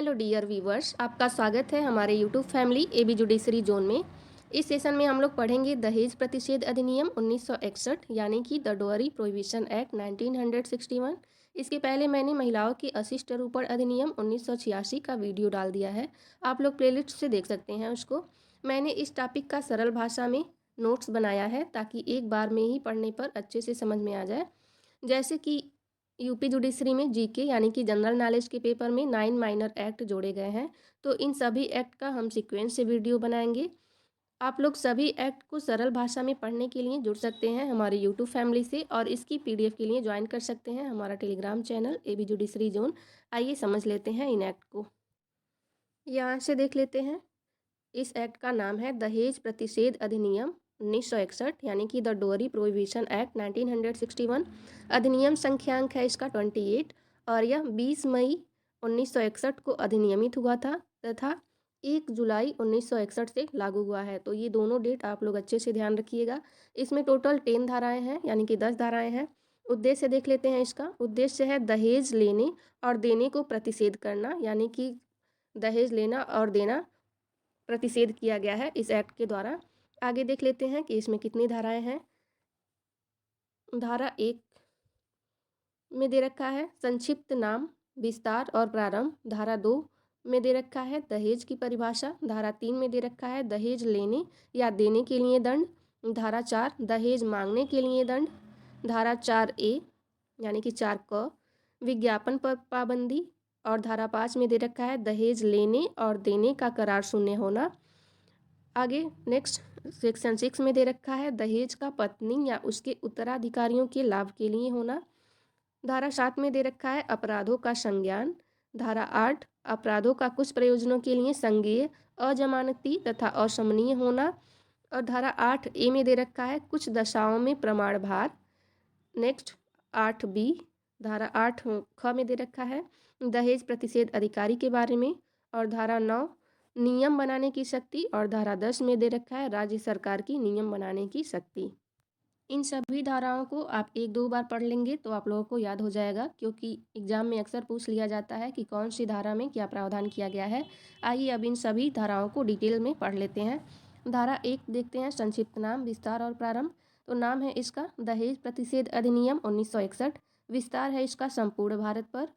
Hello dear viewers, आपका स्वागत है हमारे YouTube family AB judiciary zone में। इस सेशन में हम लोग पढ़ेंगे दहेज प्रतिषेध अधिनियम 1961 यानी कि द डोअरी प्रोहिबिशन एक्ट 1961। इसके पहले मैंने महिलाओं के अशिष्ट रूपण अधिनियम 1986 का वीडियो डाल दिया है, आप लोग प्लेलिस्ट से देख सकते हैं उसको। मैंने इस टॉपिक का सरल भाषा में नोट्स बनाया है ताकि एक बार में ही पढ़ने पर अच्छे से समझ में आ जाए। जैसे कि यूपी जुडिशरी में जीके यानी कि जनरल नॉलेज के पेपर में 9 माइनर एक्ट जोड़े गए हैं, तो इन सभी एक्ट का हम सीक्वेंस से वीडियो बनाएंगे। आप लोग सभी एक्ट को सरल भाषा में पढ़ने के लिए जुड़ सकते हैं हमारे यूट्यूब फैमिली से, और इसकी पीडीएफ के लिए ज्वाइन कर सकते हैं हमारा Telegram channel AB judiciary zone. आइए समझ लेते हैं इन एक्ट को। यहाँ से देख लेते हैं। इस एक्ट का नाम है दहेज प्रतिषेध अधिनियम 1961 यानी कि द डोअरी प्रोहिबिशन एक्ट 1961। अधिनियम संख्यांक है इसका 28 और यह 20 मई 1961 को अधिनियमित हुआ था तथा 1 जुलाई 1961 से लागू हुआ है। तो ये दोनों डेट आप लोग अच्छे से ध्यान रखिएगा। इसमें टोटल 10 धाराएं हैं यानी कि 10 धाराएं हैं। उद्देश्य देख लेते हैं। इसका उद्देश्य है दहेज लेने और देने को प्रतिषेध करना, यानी कि दहेज लेना और देना प्रतिषेध किया गया है इस एक्ट के द्वारा। आगे देख लेते हैं कि इसमें कितनी धाराएं हैं। धारा 1 में दे रखा है संक्षिप्त नाम, विस्तार और प्रारंभ। धारा 2 में दे रखा है दहेज की परिभाषा। धारा 3 में दे रखा है दहेज लेने या देने के लिए दंड। धारा 4 दहेज मांगने के लिए दंड। धारा 4A यानी कि 4 क विज्ञापन पर पाबंदी। और धारा 5 में दे रखा है दहेज लेने और देने का करार शून्य होना। आगे नेक्स्ट सेक्शन 6 में दे रखा है दहेज का पत्नी या उसके उत्तराधिकारियों के लाभ के लिए होना। धारा 7 में दे रखा है अपराधों का संज्ञान। धारा 8 अपराधों का कुछ प्रयोजनों के लिए संज्ञेय, अजमानती तथा अशमनीय होना। और धारा 8A में दे रखा है कुछ दशाओं में प्रमाण भार। नेक्स्ट 8B धारा 8 ख में दे रखा है दहेज प्रतिषेध अधिकारी के बारे में। और धारा 9 नियम बनाने की शक्ति। और धारा 10 में दे रखा है राज्य सरकार की नियम बनाने की शक्ति। इन सभी धाराओं को आप 1-2 बार पढ़ लेंगे तो आप लोगों को याद हो जाएगा, क्योंकि एग्जाम में अक्सर पूछ लिया जाता है कि कौन सी धारा में क्या प्रावधान किया गया है। आइए अब इन सभी धाराओं को डिटेल में पढ़ लेते हैं। धारा 1 देखते हैं संक्षिप्त नाम, विस्तार और प्रारंभ। तो नाम है इसका दहेज प्रतिषेध अधिनियम 1961। विस्तार है इसका संपूर्ण भारत पर।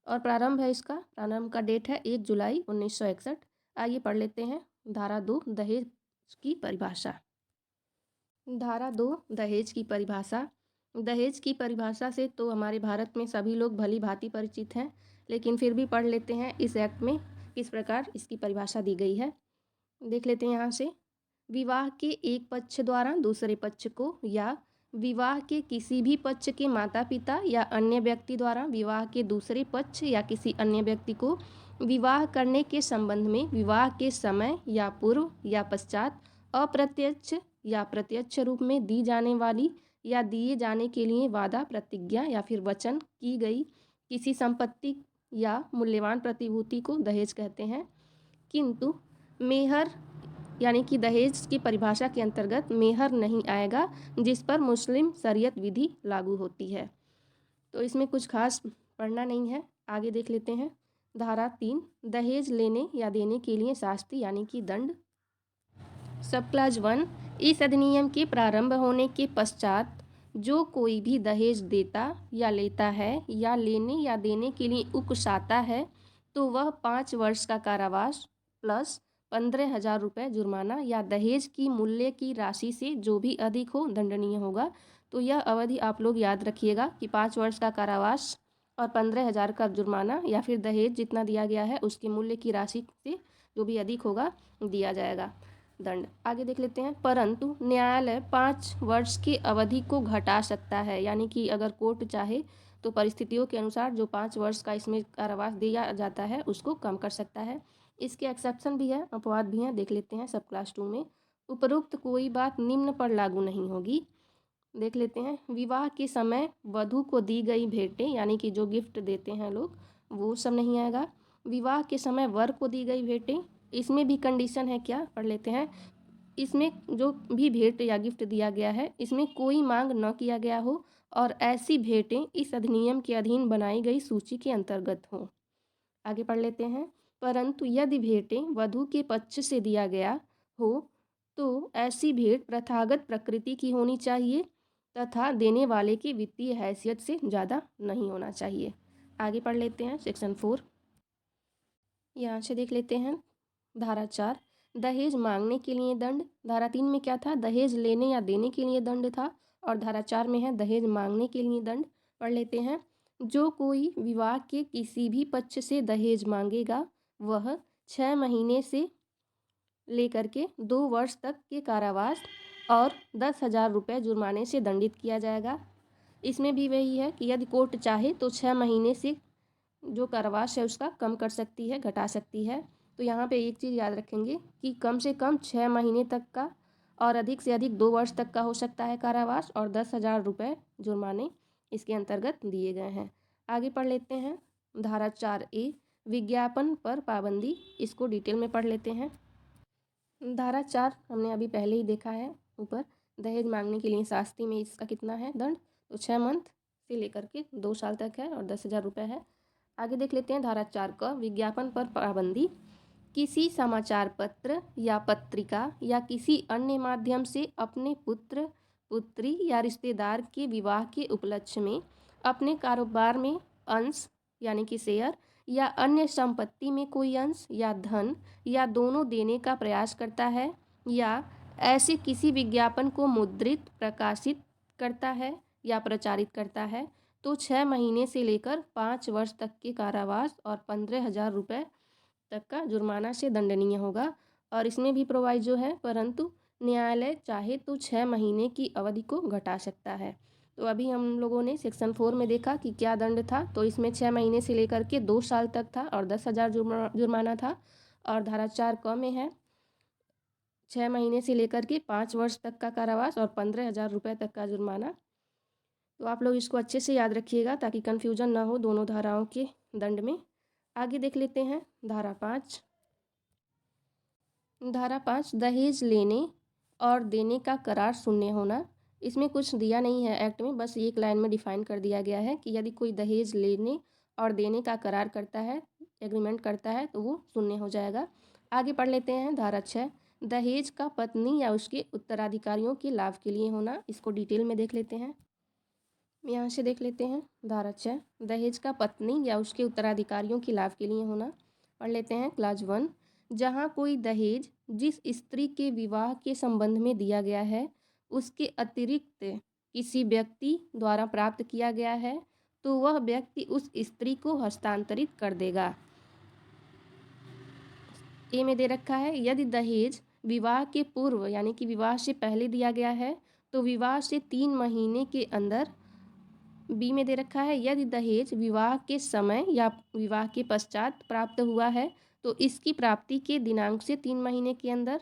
और प्रारंभ है इसका, प्रारंभ का डेट है 1 जुलाई 1961। आइए पढ़ लेते हैं। धारा 2 दहेज की परिभाषा। धारा 2 दहेज की परिभाषा। दहेज की परिभाषा से तो हमारे भारत में सभी लोग भली भांति परिचित हैं, लेकिन फिर भी पढ़ लेते हैं इस एक्ट में किस प्रकार इसकी परिभाषा दी गई है। देख लेते हैं यहाँ से। विवाह के एक पक्ष द्वारा दूसरे पक्ष को या विवाह के किसी भी पक्ष के माता पिता या अन्य व्यक्ति द्वारा विवाह के दूसरे पक्ष या किसी अन्य व्यक्ति को विवाह करने के संबंध में विवाह के समय या पूर्व या पश्चात अप्रत्यक्ष या प्रत्यक्ष रूप में दी जाने वाली या दिए जाने के लिए वादा, प्रतिज्ञा या फिर वचन की गई किसी संपत्ति या मूल्यवान प्रतिभूति को दहेज कहते हैं। किंतु मेहर यानी कि दहेज की परिभाषा के अंतर्गत मेहर नहीं आएगा जिस पर मुस्लिम शरीयत विधि लागू होती है। तो इसमें कुछ खास पढ़ना नहीं है। आगे देख लेते हैं। धारा 3 दहेज लेने या देने के लिए शास्ति यानी कि दंड। सब क्लास 1 इस अधिनियम के प्रारंभ होने के पश्चात जो कोई भी दहेज देता या लेता है या लेने या देने के लिए उकसाता है तो वह 5 वर्ष का कारावास प्लस 15,000 रुपये जुर्माना या दहेज की मूल्य की राशि से जो भी अधिक हो दंडनीय होगा। तो यह अवधि आप लोग याद रखिएगा कि 5 वर्ष का कारावास और 15,000 का जुर्माना या फिर दहेज जितना दिया गया है उसके मूल्य की राशि से जो भी अधिक होगा दिया जाएगा दंड। आगे देख लेते हैं। परंतु न्यायालय 5 वर्ष की अवधि को घटा सकता है, यानी कि अगर कोर्ट चाहे तो परिस्थितियों के अनुसार जो 5 वर्ष का इसमें कारावास दिया जाता है उसको कम कर सकता है। इसके एक्सेप्शन भी है, अपवाद भी हैं, देख लेते हैं सब क्लास 2 में। उपरोक्त कोई बात निम्न पर लागू नहीं होगी। देख लेते हैं। विवाह के समय वधू को दी गई भेंटें यानी कि जो गिफ्ट देते हैं लोग वो सब नहीं आएगा। विवाह के समय वर को दी गई भेंटें, इसमें भी कंडीशन है, क्या पढ़ लेते हैं। इसमें जो भी भेंट या गिफ्ट दिया गया है इसमें कोई मांग न किया गया हो और ऐसी भेंटें इस अधिनियम के अधीन बनाई गई सूची के अंतर्गत हों। आगे पढ़ लेते हैं। परंतु यदि भेंटें वधू के पक्ष से दिया गया हो तो ऐसी भेंट प्रथागत प्रकृति की होनी चाहिए तथा देने वाले की वित्तीय हैसियत से ज़्यादा नहीं होना चाहिए। आगे पढ़ लेते हैं सेक्शन 4। यहाँ से देख लेते हैं धारा 4 दहेज मांगने के लिए दंड। धारा 3 में क्या था, दहेज लेने या देने के लिए दंड था, और धारा 4 में है दहेज मांगने के लिए दंड। पढ़ लेते हैं। जो कोई विवाह के किसी भी पक्ष से दहेज मांगेगा वह 6 महीने से लेकर के 2 वर्ष तक के कारावास और 10,000 रुपये जुर्माने से दंडित किया जाएगा। इसमें भी वही है कि यदि कोर्ट चाहे तो 6 महीने से जो कारावास है उसका कम कर सकती है, घटा सकती है। तो यहाँ पे एक चीज़ याद रखेंगे कि कम से कम 6 महीने तक का और अधिक से अधिक 2 वर्ष तक का हो सकता है कारावास, और 10,000 रुपये जुर्माने इसके अंतर्गत दिए गए हैं। आगे पढ़ लेते हैं धारा 4A विज्ञापन पर पाबंदी। इसको डिटेल में पढ़ लेते हैं। धारा 4 हमने अभी पहले ही देखा है ऊपर, दहेज मांगने के लिए शास्ति में इसका कितना है दंड, तो 6 मंथ से लेकर के 2 साल तक है और 10,000 रुपये है। आगे देख लेते हैं धारा 4 का विज्ञापन पर पाबंदी। किसी समाचार पत्र या पत्रिका या किसी अन्य माध्यम से अपने पुत्र पुत्री या रिश्तेदार के विवाह के उपलक्ष्य में अपने कारोबार में अंश यानी कि शेयर या अन्य संपत्ति में कोई अंश या धन या दोनों देने का प्रयास करता है या ऐसे किसी विज्ञापन को मुद्रित प्रकाशित करता है या प्रचारित करता है तो 6 महीने से लेकर 5 वर्ष तक के कारावास और 15,000 रुपये तक का जुर्माना से दंडनीय होगा। और इसमें भी प्रोवाइजो है, परंतु न्यायालय चाहे तो 6 महीने की अवधि को घटा सकता है। तो अभी हम लोगों ने सेक्शन 4 में देखा कि क्या दंड था, तो इसमें 6 महीने से लेकर के 2 साल तक था और 10,000 जुर्माना था। और धारा 4 क में है 6 महीने से लेकर के 5 वर्ष तक का कारावास और 15,000 रुपये तक का जुर्माना। तो आप लोग इसको अच्छे से याद रखिएगा ताकि कन्फ्यूजन ना हो दोनों धाराओं के दंड में। आगे देख लेते हैं धारा 5। धारा 5 दहेज लेने और देने का करार शून्य होना। इसमें कुछ दिया नहीं है एक्ट में, बस एक लाइन में डिफाइन कर दिया गया है कि यदि कोई दहेज लेने और देने का करार करता है, एग्रीमेंट करता है, तो वो शून्य हो जाएगा। आगे पढ़ लेते हैं धारा 6 दहेज का पत्नी या उसके उत्तराधिकारियों के लाभ के लिए होना। इसको डिटेल में देख लेते हैं। यहाँ से देख लेते हैं धारा 6 दहेज का पत्नी या उसके उत्तराधिकारियों के लाभ के लिए होना। पढ़ लेते हैं क्लास 1 जहाँ कोई दहेज जिस स्त्री के विवाह के संबंध में दिया गया है उसके अतिरिक्त किसी व्यक्ति द्वारा प्राप्त किया गया है तो वह व्यक्ति उस स्त्री को हस्तांतरित कर देगा। ए में दे रखा है यदि दहेज विवाह के पूर्व यानी कि विवाह से पहले दिया गया है तो विवाह से 3 महीने के अंदर। बी में दे रखा है यदि दहेज विवाह के समय या विवाह के पश्चात प्राप्त हुआ है तो इसकी प्राप्ति के दिनांक से 3 महीने के अंदर।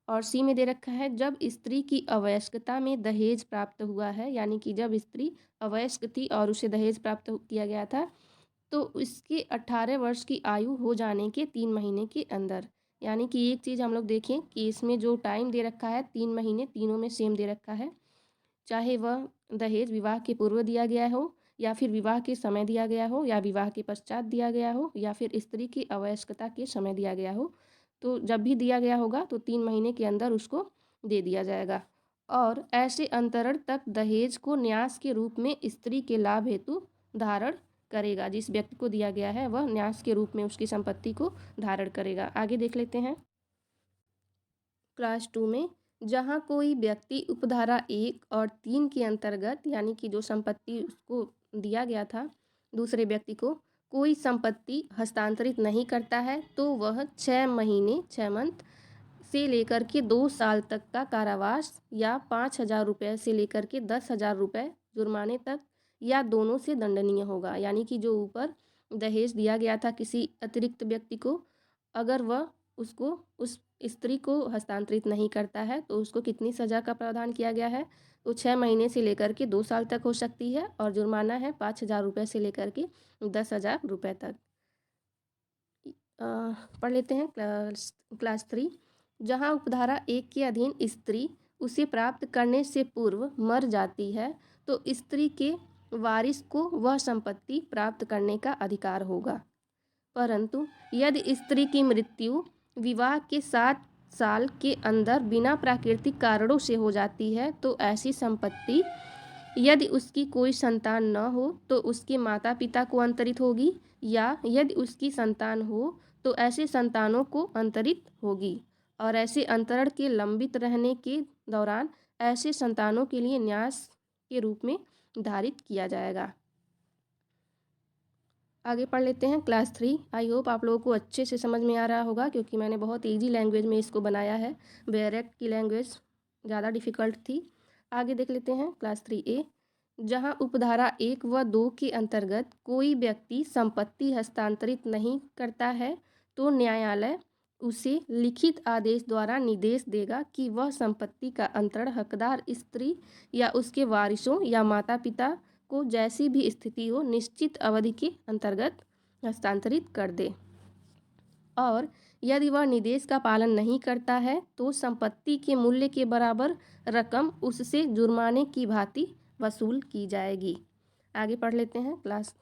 और सी में दे रखा है जब स्त्री की अवयस्कता में दहेज प्राप्त हुआ है, यानी कि जब स्त्री अवयस्क थी और उसे दहेज प्राप्त किया गया था तो उसके 18 वर्ष की आयु हो जाने के 3 महीने के अंदर। यानी कि एक चीज़ हम लोग देखें कि इसमें जो टाइम दे रखा है 3 महीने, तीनों में सेम दे रखा है, चाहे वह दहेज विवाह के पूर्व दिया गया हो या फिर विवाह के समय दिया गया हो या विवाह के पश्चात दिया गया हो या फिर स्त्री की अवयस्कता के समय दिया गया हो। तो जब भी दिया गया होगा तो 3 महीने के अंदर उसको दे दिया जाएगा। और ऐसे अंतरण तक दहेज को न्यास के रूप में स्त्री के लाभ हेतु धारण करेगा। जिस व्यक्ति को दिया गया है वह न्यास के रूप में उसकी संपत्ति को धारण करेगा। आगे देख लेते हैं क्लास 2 में जहाँ कोई व्यक्ति उपधारा 1 और 3 के अंतर्गत यानी कि जो संपत्ति उसको दिया गया था दूसरे व्यक्ति को कोई संपत्ति हस्तांतरित नहीं करता है तो वह 6 महीने 6 मंथ से लेकर के 2 साल तक का कारावास या 5,000 रुपये से लेकर के 10,000 रुपये जुर्माने तक या दोनों से दंडनीय होगा। यानी कि जो ऊपर दहेज दिया गया था किसी अतिरिक्त व्यक्ति को, अगर वह उसको उस स्त्री को हस्तांतरित नहीं करता है तो उसको कितनी सज़ा का प्रावधान किया गया है, तो 6 महीने से लेकर के 2 साल तक हो सकती है और जुर्माना है 5,000 रुपये से लेकर के 10,000 रुपये तक। पढ़ लेते हैं क्लास 3 जहाँ उपधारा 1 के अधीन स्त्री उसे प्राप्त करने से पूर्व मर जाती है तो स्त्री के वारिस को वह संपत्ति प्राप्त करने का अधिकार होगा, परंतु यदि स्त्री की मृत्यु विवाह के 7 साल के अंदर बिना प्राकृतिक कारणों से हो जाती है तो ऐसी संपत्ति यदि उसकी कोई संतान न हो तो उसके माता पिता को अंतरित होगी, या यदि उसकी संतान हो तो ऐसे संतानों को अंतरित होगी, और ऐसे अंतरण के लंबित रहने के दौरान ऐसे संतानों के लिए न्यास के रूप में धारित किया जाएगा। आगे पढ़ लेते हैं क्लास 3। आई होप आप लोगों को अच्छे से समझ में आ रहा होगा, क्योंकि मैंने बहुत ईजी लैंग्वेज में इसको बनाया है। बैरक की लैंग्वेज ज़्यादा डिफ़िकल्ट थी। आगे देख लेते हैं क्लास 3A। जहां उपधारा 1 व 2 के अंतर्गत कोई व्यक्ति संपत्ति हस्तांतरित नहीं करता है तो न्यायालय उसे लिखित आदेश द्वारा निर्देश देगा कि वह संपत्ति का अंतरण हकदार स्त्री या उसके वारिसों या माता पिता को जैसी भी स्थिति हो निश्चित अवधि के अंतर्गत हस्तांतरित कर दे, और यदि वह निर्देश का पालन नहीं करता है तो संपत्ति के मूल्य के बराबर रकम उससे जुर्माने की भांति वसूल की जाएगी। आगे पढ़ लेते हैं क्लास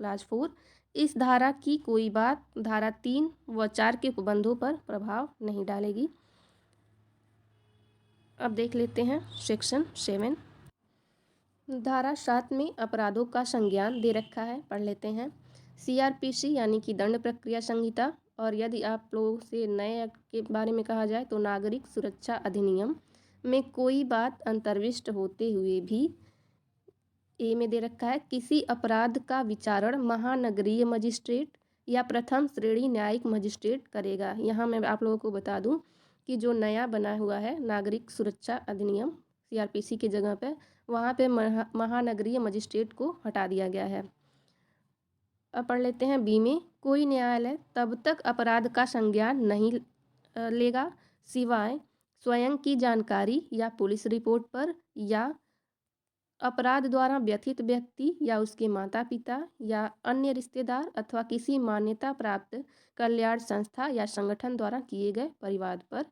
4। इस धारा की कोई बात धारा 3 व 4 के उपबंधों पर प्रभाव नहीं डालेगी। अब देख लेते हैं सेक्शन 7। धारा 7 में अपराधों का संज्ञान दे रखा है, पढ़ लेते हैं। CRPC यानी कि दंड प्रक्रिया संहिता, और यदि आप लोगों से नए एक्ट के बारे में कहा जाए तो नागरिक सुरक्षा अधिनियम में कोई बात अंतर्विष्ट होते हुए भी ए में दे रखा है किसी अपराध का विचारण महानगरीय मजिस्ट्रेट या प्रथम श्रेणी न्यायिक मजिस्ट्रेट करेगा। यहाँ मैं आप लोगों को बता दूं कि जो नया बना हुआ है नागरिक सुरक्षा अधिनियम CRPC के जगह पे, वहाँ पे महानगरीय मजिस्ट्रेट को हटा दिया गया है। अब पढ़ लेते हैं बी में। कोई न्यायालय तब तक अपराध का संज्ञान नहीं लेगा सिवाय स्वयं की जानकारी या पुलिस रिपोर्ट पर, या अपराध द्वारा व्यथित व्यक्ति या उसके माता पिता या अन्य रिश्तेदार अथवा किसी मान्यता प्राप्त कल्याण संस्था या संगठन द्वारा किए गए परिवाद पर।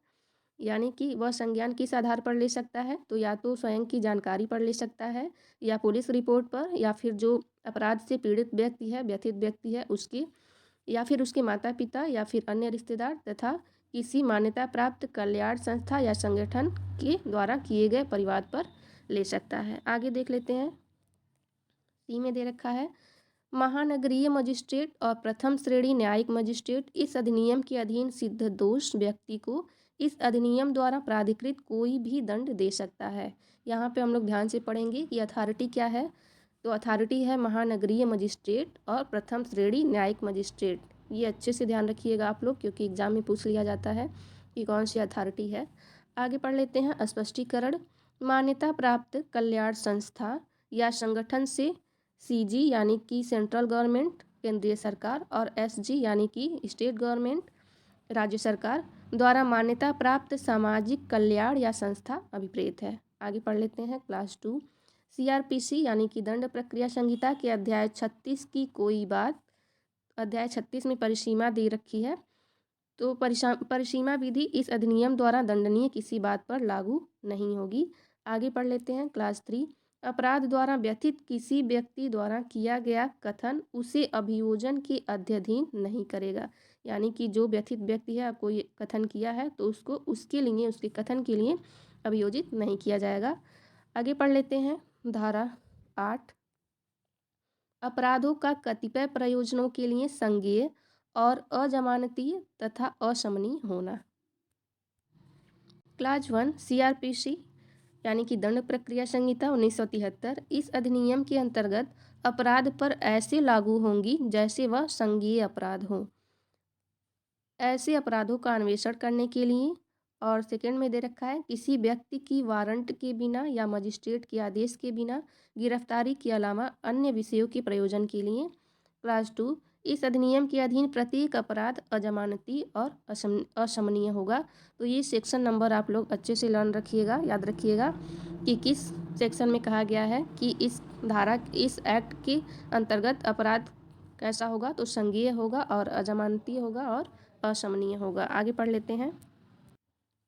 यानी कि वह संज्ञान किस आधार पर ले सकता है, तो या तो स्वयं की जानकारी पर ले सकता है, या पुलिस रिपोर्ट पर, या फिर जो अपराध से पीड़ित व्यक्ति है, व्यथित व्यक्ति है उसके, या फिर उसके माता पिता या फिर अन्य रिश्तेदार तथा किसी मान्यता प्राप्त कल्याण संस्था या संगठन के द्वारा किए गए परिवाद पर ले सकता है। आगे देख लेते हैं। सी में दे रखा है महानगरीय मजिस्ट्रेट और प्रथम श्रेणी न्यायिक मजिस्ट्रेट इस अधिनियम के अधीन सिद्ध दोष व्यक्ति को इस अधिनियम द्वारा प्राधिकृत कोई भी दंड दे सकता है। यहाँ पे हम लोग ध्यान से पढ़ेंगे कि अथॉरिटी क्या है, तो अथॉरिटी है महानगरीय मजिस्ट्रेट और प्रथम श्रेणी न्यायिक मजिस्ट्रेट। ये अच्छे से ध्यान रखिएगा आप लोग, क्योंकि एग्जाम में पूछ लिया जाता है कि कौन सी अथॉरिटी है। आगे पढ़ लेते हैं स्पष्टीकरण। मान्यता प्राप्त कल्याण संस्था या संगठन से CG यानी कि सेंट्रल गवर्नमेंट केंद्रीय सरकार, और SG यानी कि स्टेट गवर्नमेंट राज्य सरकार द्वारा मान्यता प्राप्त सामाजिक कल्याण या संस्था अभिप्रेत है। आगे पढ़ लेते हैं क्लास 2। CRPC यानी कि दंड प्रक्रिया संहिता के अध्याय 36 की कोई बात, अध्याय 36 में परिसीमा दे रखी है, तो परिसीमा विधि इस अधिनियम द्वारा दंडनीय किसी बात पर लागू नहीं होगी। आगे पढ़ लेते हैं क्लास 3। अपराध द्वारा व्यथित किसी व्यक्ति द्वारा किया गया कथन उसे अभियोजन के अध्ययन नहीं करेगा। यानी कि जो व्यथित व्यक्ति है, कोई कथन किया है तो उसको उसके लिए, उसके कथन के लिए अभियोजित नहीं किया जाएगा। आगे पढ़ लेते हैं धारा 8। अपराधों का कतिपय प्रयोजनों के लिए संज्ञेय और अजमानतीय तथा अशमनीय होना। क्लास 1 CRPC यानी कि दंड प्रक्रिया संहिता 1973 इस अधिनियम के अंतर्गत अपराध पर ऐसे लागू होंगी जैसे वह संज्ञेय अपराध हो। ऐसे अपराधों का अन्वेषण करने के लिए, और सेकंड में दे रखा है किसी व्यक्ति की वारंट के बिना या मजिस्ट्रेट के आदेश के बिना गिरफ्तारी के अलावा अन्य विषयों के प्रयोजन के लिए। क्लास 2 इस अधिनियम के अधीन प्रत्येक अपराध अजमानती और अशमनीय होगा। तो ये सेक्शन नंबर आप लोग अच्छे से लर्न रखिएगा, याद रखिएगा कि किस सेक्शन में कहा गया है कि इस धारा, इस एक्ट के अंतर्गत अपराध कैसा होगा, तो संज्ञेय होगा और अजमानती होगा और अशमनीय होगा। आगे पढ़ लेते हैं।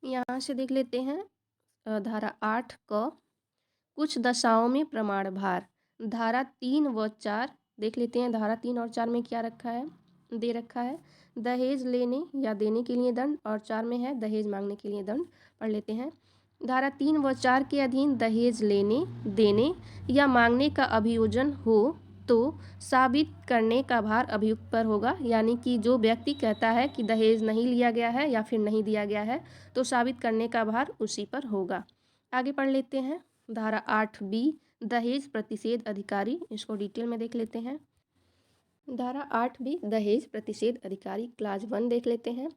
यहाँ से देख लेते हैं धारा 8 क कुछ दशाओं में प्रमाण भार। धारा 3 व 4 देख लेते हैं। धारा 3 और 4 में क्या रखा है। दे रखा है दहेज लेने या देने के लिए दंड, और 4 में है दहेज मांगने के लिए दंड। पढ़ लेते हैं। धारा 3 व 4 के अधीन दहेज लेने, देने या मांगने का अभियोजन हो तो साबित करने का भार अभियुक्त पर होगा, यानी कि जो व्यक्ति कहता है कि दहेज नहीं लिया गया है या फिर नहीं दिया गया है तो साबित करने का भार उसी पर होगा। आगे पढ़ लेते हैं। धारा 8B दहेज प्रतिषेध अधिकारी, इसको डिटेल में देख लेते हैं। धारा 8B दहेज प्रतिषेध अधिकारी क्लास 1 देख लेते हैं।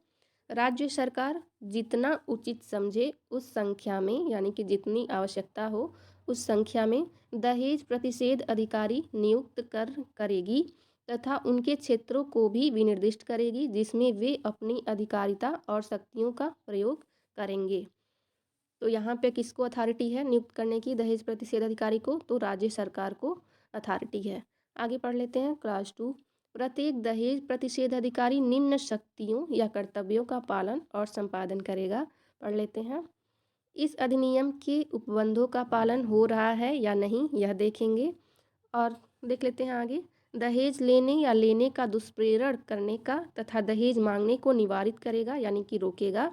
राज्य सरकार जितना उचित समझे उस संख्या में, यानी कि जितनी आवश्यकता हो उस संख्या में दहेज प्रतिषेध अधिकारी नियुक्त करेगी तथा उनके क्षेत्रों को भी विनिर्दिष्ट करेगी जिसमें वे अपनी अधिकारिता और शक्तियों का प्रयोग करेंगे। तो यहाँ पे किसको अथॉरिटी है नियुक्त करने की दहेज प्रतिषेध अधिकारी को? तो राज्य सरकार को अथॉरिटी है। आगे पढ़ लेते हैं। क्लास 2 प्रत्येक दहेज प्रतिषेध अधिकारी निम्न शक्तियों या कर्तव्यों का पालन और संपादन करेगा। पढ़ लेते हैं। इस अधिनियम के उपबंधों का पालन हो रहा है या नहीं यह देखेंगे। और देख लेते हैं आगे। दहेज लेने या लेने का दुष्प्रेरण करने का तथा दहेज मांगने को निवारित करेगा, यानी कि रोकेगा।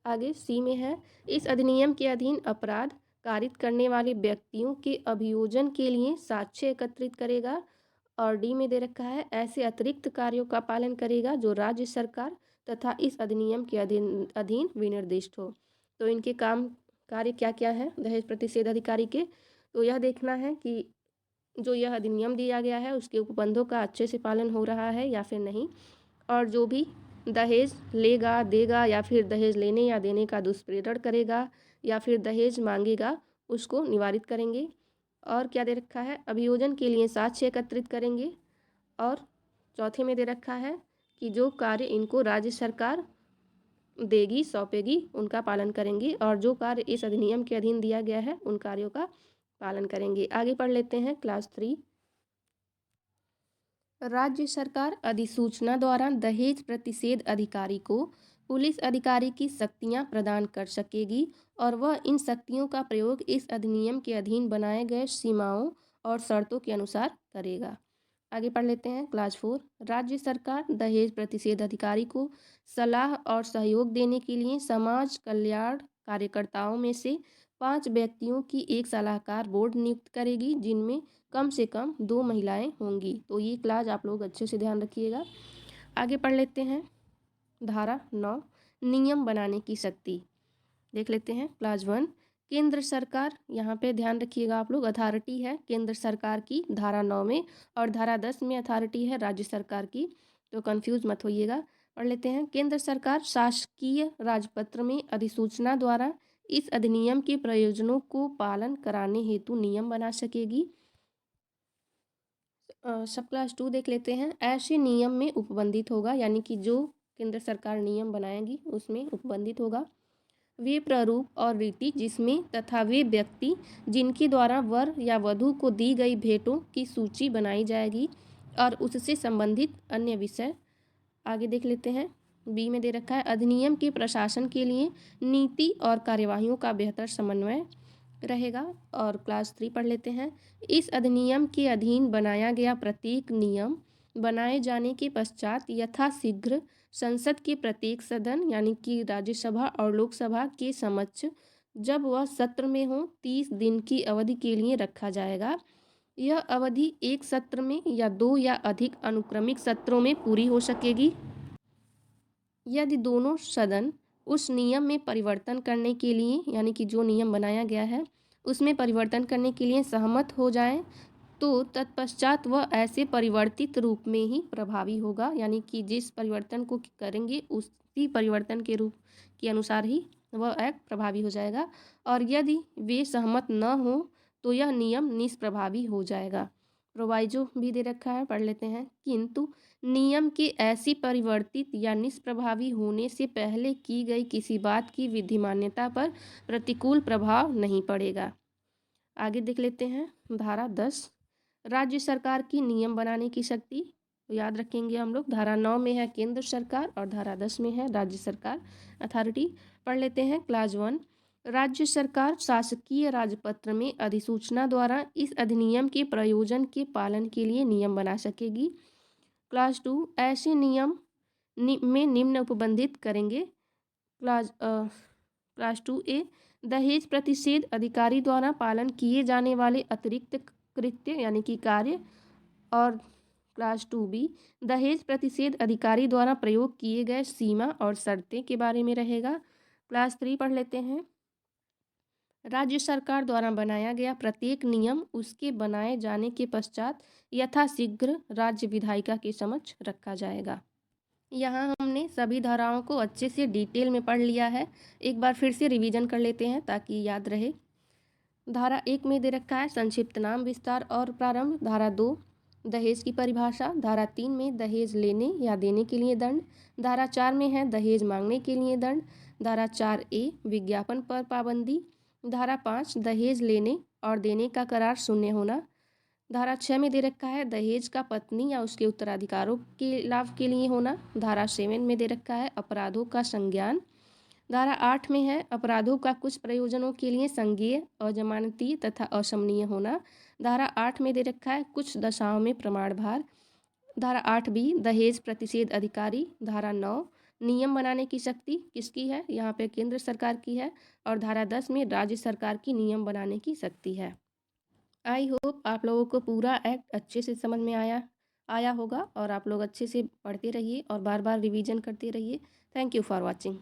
आगे सी में है इस अधिनियम के अधीन अपराध कारित करने वाले व्यक्तियों के अभियोजन के लिए साक्ष्य एकत्रित करेगा। और डी में दे रखा है ऐसे अतिरिक्त कार्यों का पालन करेगा जो राज्य सरकार तथा इस अधिनियम के अधीन विनिर्दिष्ट हो। तो इनके काम कार्य क्या क्या है दहेज प्रतिषेध अधिकारी के? तो यह देखना है कि जो यह अधिनियम दिया गया है उसके उपबंधों का अच्छे से पालन हो रहा है या फिर नहीं, और जो भी दहेज लेगा देगा या फिर दहेज लेने या देने का दुष्प्रेरण करेगा या फिर दहेज मांगेगा उसको निवारित करेंगे। और क्या दे रखा है अभियोजन के लिए साक्ष्य एकत्रित करेंगे। और चौथे में दे रखा है कि जो कार्य इनको राज्य सरकार देगी सौंपेगी उनका पालन करेंगे, और जो कार्य इस अधिनियम के अधीन दिया गया है उन कार्यों का पालन करेंगे। आगे पढ़ लेते हैं। क्लास 3 राज्य सरकार अधिसूचना द्वारा दहेज प्रतिषेध अधिकारी को पुलिस अधिकारी की शक्तियां प्रदान कर सकेगी और वह इन शक्तियों का प्रयोग इस अधिनियम के अधीन बनाए गए सीमाओं और शर्तों के अनुसार करेगा। आगे पढ़ लेते हैं। क्लास 4 राज्य सरकार दहेज प्रतिषेध अधिकारी को सलाह और सहयोग देने के लिए समाज कल्याण कार्यकर्ताओं में से 5 व्यक्तियों की एक सलाहकार बोर्ड नियुक्त करेगी जिनमें कम से कम 2 महिलाएं होंगी। तो ये क्लास आप लोग अच्छे से ध्यान रखिएगा। आगे पढ़ लेते हैं। धारा 9 नियम बनाने की शक्ति देख लेते हैं। क्लास 1 केंद्र सरकार, यहाँ पे ध्यान रखिएगा आप लोग, अथॉरिटी है केंद्र सरकार की धारा 9 में, और धारा 10 में अथॉरिटी है राज्य सरकार की, तो कंफ्यूज मत होइएगा। पढ़ लेते हैं। केंद्र सरकार शासकीय राजपत्र में अधिसूचना द्वारा इस अधिनियम के प्रयोजनों को पालन कराने हेतु नियम बना सकेगी। सब क्लास 2 देख लेते हैं। ऐसे नियम में उपबंधित होगा, यानी कि जो केंद्र सरकार नियम बनाएगी उसमें उपबंधित होगा वे प्रारूप और रीति जिसमें तथा वे व्यक्ति जिनके द्वारा वर या वधू को दी गई भेंटों की सूची बनाई जाएगी और उससे संबंधित अन्य विषय। आगे देख लेते हैं। बी में दे रखा है अधिनियम के प्रशासन के लिए नीति और कार्यवाहियों का बेहतर समन्वय रहेगा। और क्लास 3 पढ़ लेते हैं। इस अधिनियम के अधीन बनाया गया प्रत्येक नियम बनाए जाने के पश्चात यथाशीघ्र संसद के प्रत्येक सदन यानी कि राज्यसभा और लोकसभा के समक्ष जब वह सत्र में हो 30 दिन की अवधि के लिए रखा जाएगा। यह अवधि एक सत्र में या 2 या अधिक अनुक्रमिक सत्रों में पूरी हो सकेगी यदि दोनों सदन उस नियम में परिवर्तन करने के लिए, यानी कि जो नियम बनाया गया है उसमें परिवर्तन करने के लिए सहमत हो जाएं, तो तत्पश्चात वह ऐसे परिवर्तित रूप में ही प्रभावी होगा, यानी कि जिस परिवर्तन को करेंगे उसी परिवर्तन के रूप के अनुसार ही वह एक्ट प्रभावी हो जाएगा। और यदि वे सहमत न हो तो यह नियम निष्प्रभावी हो जाएगा। प्रोवाइजो भी दे रखा है, पढ़ लेते हैं। किंतु नियम के ऐसी परिवर्तित या निष्प्रभावी होने से पहले की गई किसी बात की विधि मान्यता पर प्रतिकूल प्रभाव नहीं पड़ेगा। आगे देख लेते हैं। धारा 10 राज्य सरकार की नियम बनाने की शक्ति, तो याद रखेंगे हम लोग। धारा 9 में है केंद्र सरकार और धारा 10 में है राज्य सरकार अथॉरिटी। पढ़ लेते हैं। क्लास 1 राज्य सरकार शासकीय राजपत्र में अधिसूचना द्वारा इस अधिनियम के प्रयोजन के पालन के लिए नियम बना सकेगी। क्लास 2 ऐसे नियम में निम्न उपबंधित करेंगे। क्लास 2A दहेज प्रतिषेध अधिकारी द्वारा पालन किए जाने वाले अतिरिक्त कृत्य यानी कि कार्य। और क्लास 2B दहेज प्रतिषेध अधिकारी द्वारा प्रयोग किए गए सीमा और शर्तें के बारे में रहेगा। क्लास 3 पढ़ लेते हैं। राज्य सरकार द्वारा बनाया गया प्रत्येक नियम उसके बनाए जाने के पश्चात यथाशीघ्र राज्य विधायिका के समक्ष रखा जाएगा। यहाँ हमने सभी धाराओं को अच्छे से डिटेल में पढ़ लिया है। एक बार फिर से रिवीजन कर लेते हैं ताकि याद रहे। धारा 1 में दे रखा है संक्षिप्त नाम, विस्तार और प्रारंभ। धारा 2 दहेज की परिभाषा। धारा 3 में दहेज लेने या देने के लिए दंड। धारा 4 में है दहेज मांगने के लिए दंड। धारा 4A विज्ञापन पर पाबंदी। धारा 5 दहेज लेने और देने का करार शून्य होना। धारा 6 में दे रखा है दहेज का पत्नी या उसके उत्तराधिकारों के लाभ के लिए होना। धारा 7 में दे रखा है अपराधों का संज्ञान। धारा 8 में है अपराधों का कुछ प्रयोजनों के लिए संज्ञेय, अजमानती तथा अशमनीय होना। धारा 8 में दे रखा है कुछ दशाओं में प्रमाण भार। धारा 8B दहेज प्रतिषेध अधिकारी। धारा 9 नियम बनाने की शक्ति किसकी है, यहाँ पे केंद्र सरकार की है। और धारा 10 में राज्य सरकार की नियम बनाने की शक्ति है। आई होप आप लोगों को पूरा एक्ट अच्छे से समझ में आया होगा और आप लोग अच्छे से पढ़ते रहिए और बार बार रिवीजन करते रहिए। Thank you for watching.